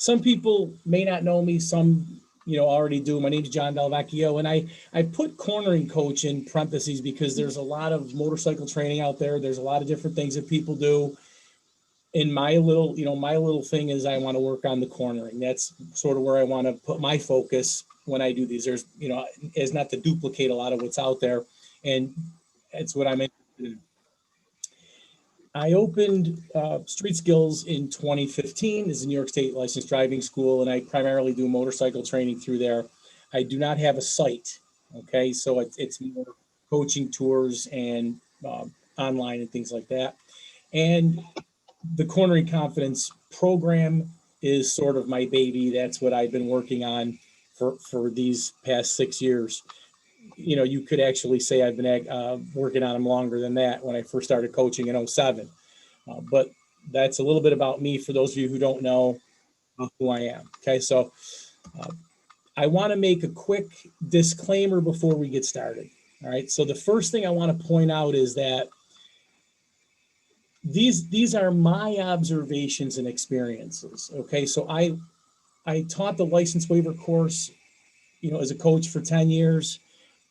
some people may not know me, some already do. My name is John Delvecchio, and I put cornering coach in parentheses because there's a lot of motorcycle training out there. There's a lot of different things that people do. And my little thing is I want to work on the cornering. That's sort of where I want to put my focus when I do these. There's, is not to duplicate a lot of what's out there, and it's what I'm interested in. I opened Street Skills in 2015 as a New York State licensed driving school, and I primarily do motorcycle training through there. I do not have a site, okay? So it's more coaching tours and online and things like that. And the Cornering Confidence program is sort of my baby. That's what I've been working on for these past 6 years. You could actually say I've been working on them longer than that when I first started coaching in 07. But that's a little bit about me for those of you who don't know who I am. Okay, so I want to make a quick disclaimer before we get started. All right, so the first thing I want to point out is that these are my observations and experiences. Okay, so I taught the license waiver course, as a coach for 10 years.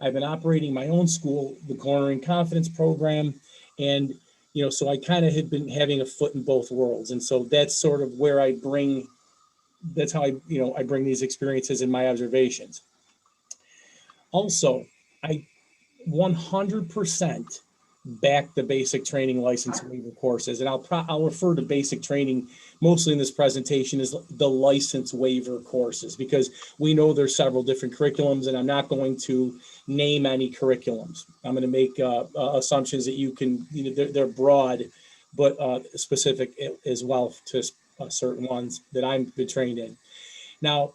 I've been operating my own school, the Cornering Confidence program, and so I kind of had been having a foot in both worlds, and so that's sort of where that's how I bring these experiences and my observations. Also, I 100% back the basic training license waiver courses, and I'll refer to basic training mostly in this presentation as the license waiver courses, because we know there's several different curriculums, and I'm not going to name any curriculums. I'm going to make assumptions that you can, they're broad, but specific as well to certain ones that I've been trained in. Now,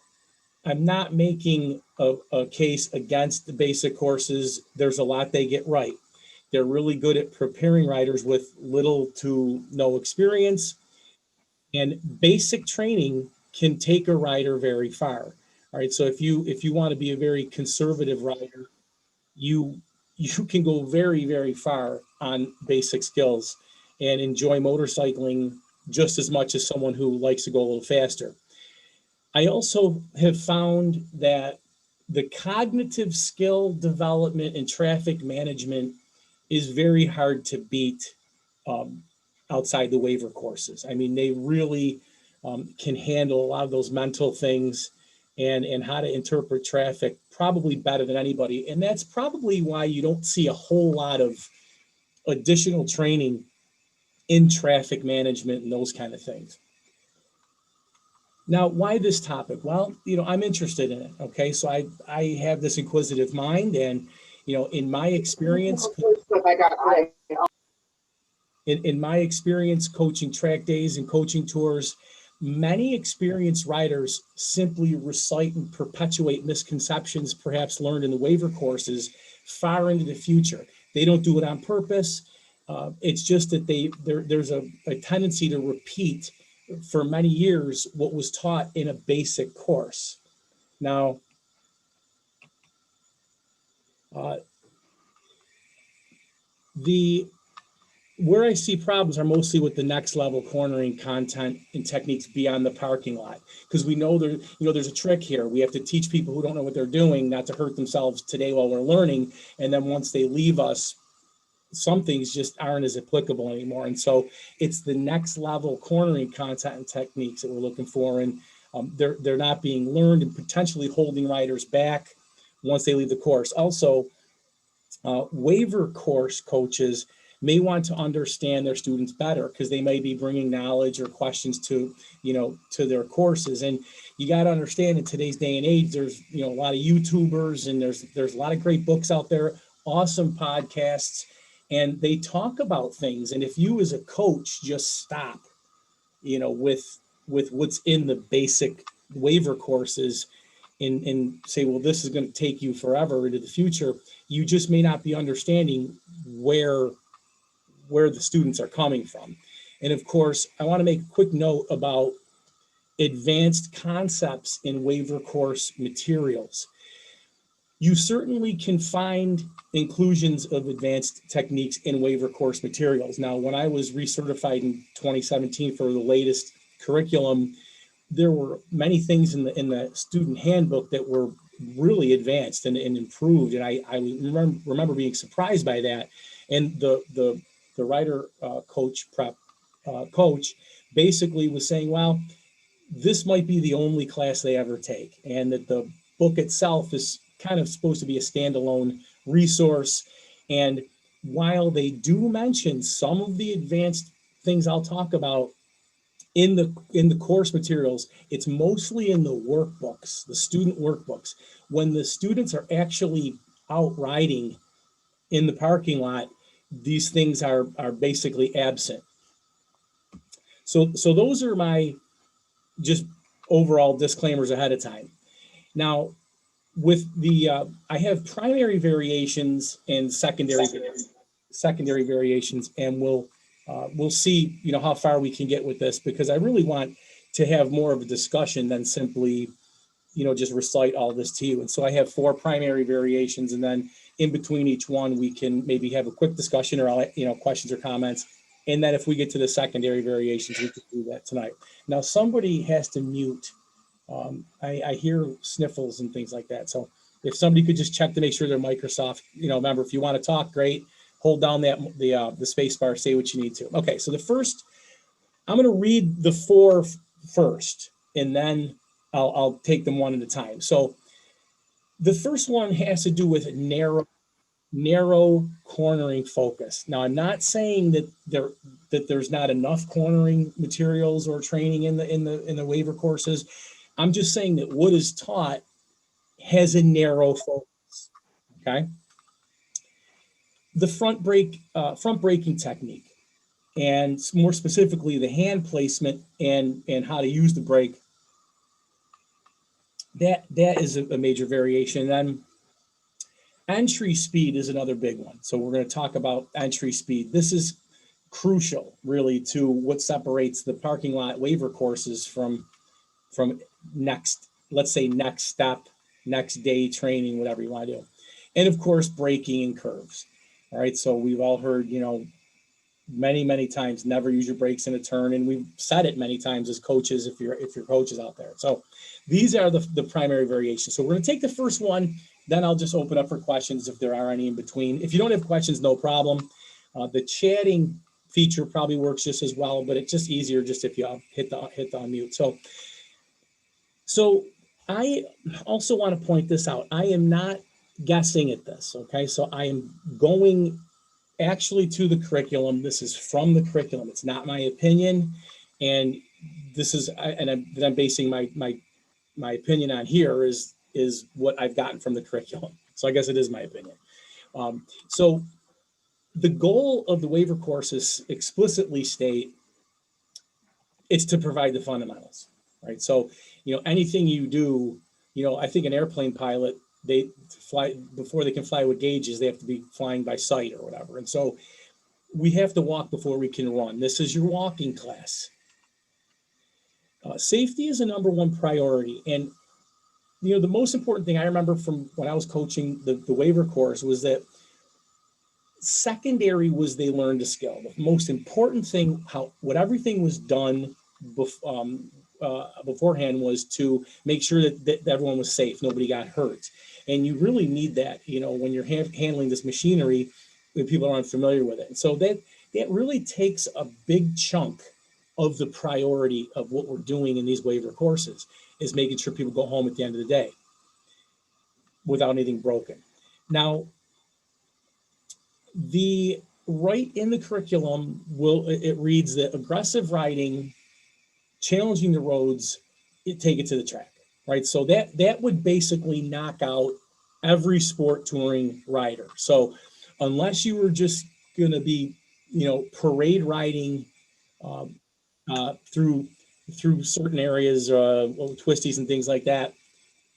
I'm not making a case against the basic courses. There's a lot they get right. They're really good at preparing riders with little to no experience, and basic training can take a rider very far. All right, so if you want to be a very conservative rider, you can go very, very far on basic skills and enjoy motorcycling just as much as someone who likes to go a little faster. I also have found that the cognitive skill development and traffic management is very hard to beat outside the waiver courses. I mean, they really can handle a lot of those mental things and how to interpret traffic probably better than anybody. And that's probably why you don't see a whole lot of additional training in traffic management and those kind of things. Now, why this topic? Well, I'm interested in it. Okay, so I have this inquisitive mind, and in my experience, in my experience coaching track days and coaching tours, many experienced riders simply recite and perpetuate misconceptions perhaps learned in the waiver courses far into the future. They don't do it on purpose. It's just that there's a tendency to repeat for many years what was taught in a basic course. Now, where I see problems are mostly with the next level cornering content and techniques beyond the parking lot, because we know there's a trick here. We have to teach people who don't know what they're doing not to hurt themselves today while we're learning, and then once they leave us, some things just aren't as applicable anymore. And so it's the next level cornering content and techniques that we're looking for, and they're not being learned and potentially holding riders back once they leave the course. Also, waiver course coaches may want to understand their students better because they may be bringing knowledge or questions to their courses. And you got to understand, in today's day and age, there's a lot of YouTubers, and there's a lot of great books out there, awesome podcasts, and they talk about things. And if you as a coach just stop, with what's in the basic waiver courses and say, well, this is going to take you forever into the future, you just may not be understanding where the students are coming from. And of course, I want to make a quick note about advanced concepts in waiver course materials. You certainly can find inclusions of advanced techniques in waiver course materials. Now, when I was recertified in 2017 for the latest curriculum, there were many things in the student handbook that were really advanced and improved. And I remember being surprised by that. And the writer coach basically was saying, well, this might be the only class they ever take, and that the book itself is kind of supposed to be a standalone resource. And while they do mention some of the advanced things I'll talk about in the course materials, it's mostly in the workbooks, the student workbooks. When the students are actually out riding in the parking lot, these things are basically absent. So those are my just overall disclaimers ahead of time. Now, with the I have primary variations and secondary variations, and we'll see how far we can get with this, because I really want to have more of a discussion than simply just recite all this to you. And so I have 4 primary variations, and then in between each one we can maybe have a quick discussion, or questions or comments. And then if we get to the secondary variations, we can do that tonight. Now somebody has to mute. I hear sniffles and things like that. So if somebody could just check to make sure they're Microsoft, remember, if you want to talk, great. Hold down the space bar, say what you need to. Okay, so the first, I'm going to read the 4 first, and then I'll take them one at a time. So the first one has to do with narrow cornering focus. Now, I'm not saying that there's not enough cornering materials or training in the waiver courses. I'm just saying that what is taught has a narrow focus. Okay. The front braking technique, and more specifically the hand placement and how to use the brake, that is a major variation. And then entry speed is another big one. So we're going to talk about entry speed. This is crucial, really, to what separates the parking lot waiver courses from next step, next day training, whatever you want to do. And of course, braking and curves. All right. So we've all heard, many times, never use your brakes in a turn. And we've said it many times as coaches, if you're coaches out there. So these are the primary variations. So we're going to take the first one, then I'll just open up for questions if there are any in between. If you don't have questions, no problem. The chatting feature probably works just as well, but it's just easier just if you hit the unmute. So I also want to point this out. I am not guessing at this, okay? So I am going actually to the curriculum. This is from the curriculum. It's not my opinion, and this is, and I'm basing my opinion on here is what I've gotten from the curriculum. So I guess it is my opinion. So the goal of the waiver courses explicitly state it's to provide the fundamentals, right? So, anything you do, I think an airplane pilot, they fly, before they can fly with gauges, they have to be flying by sight or whatever. And so we have to walk before we can run. This is your walking class. Safety is a number one priority. And, the most important thing I remember from when I was coaching the waiver course was that secondary was they learned a skill. The most important thing, what everything was done beforehand, was to make sure that everyone was safe, nobody got hurt. And you really need that, when you're handling this machinery, when people aren't familiar with it. And so that really takes a big chunk of the priority of what we're doing in these waiver courses, is making sure people go home at the end of the day without anything broken. Now, right in the curriculum, it reads that aggressive riding, challenging the roads, take it to the track, right? So that would basically knock out every sport touring rider. So unless you were just going to be, parade riding through certain areas, twisties and things like that,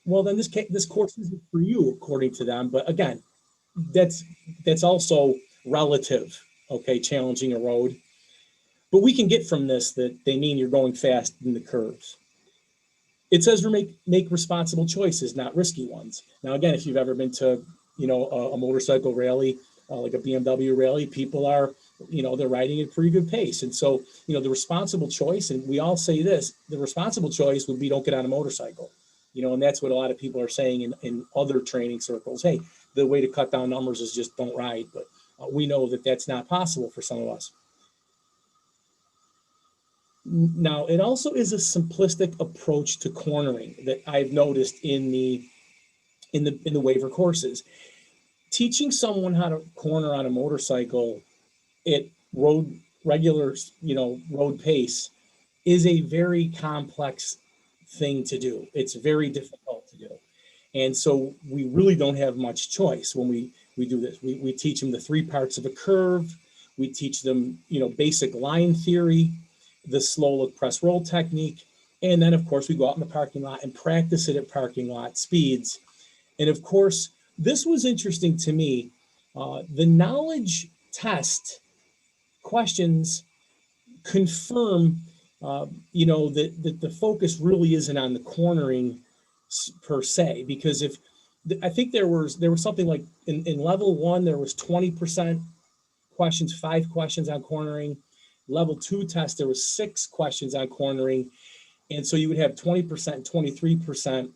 well, then this course isn't for you, according to them. But again, that's also relative. Okay, challenging a road, but we can get from this that they mean you're going fast in the curves. It says make responsible choices, not risky ones. Now, again, if you've ever been to a motorcycle rally, like a BMW rally, people are they're riding at a pretty good pace. And so, the responsible choice, and we all say this, the responsible choice would be don't get on a motorcycle, and that's what a lot of people are saying in other training circles. Hey, the way to cut down numbers is just don't ride. But we know that that's not possible for some of us. Now, it also is a simplistic approach to cornering that I've noticed in the waiver courses. Teaching someone how to corner on a motorcycle at regular, road pace is a very complex thing to do. It's very difficult to do. And so we really don't have much choice when we do this. We teach them the three parts of a curve. We teach them, basic line theory, the slow look press roll technique. And then, of course, we go out in the parking lot and practice it at parking lot speeds. And of course, this was interesting to me. The knowledge test questions confirm, that the focus really isn't on the cornering per se, because if I think there was something like in level 1 there was 20% questions, 5 questions on cornering. Level 2 test there was 6 questions on cornering, and so you would have 20% and 23%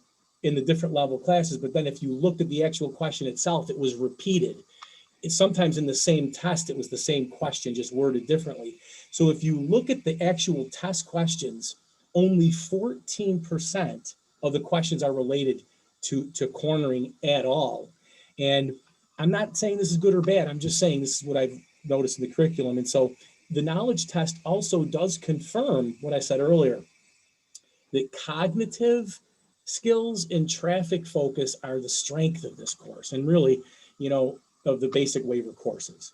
in the different level classes. But then if you looked at the actual question itself, it was repeated. Sometimes in the same test, it was the same question, just worded differently. So if you look at the actual test questions, only 14% of the questions are related to cornering at all. And I'm not saying this is good or bad. I'm just saying this is what I've noticed in the curriculum. And so the knowledge test also does confirm what I said earlier, that cognitive skills and traffic focus are the strength of this course, and really, of the basic waiver courses.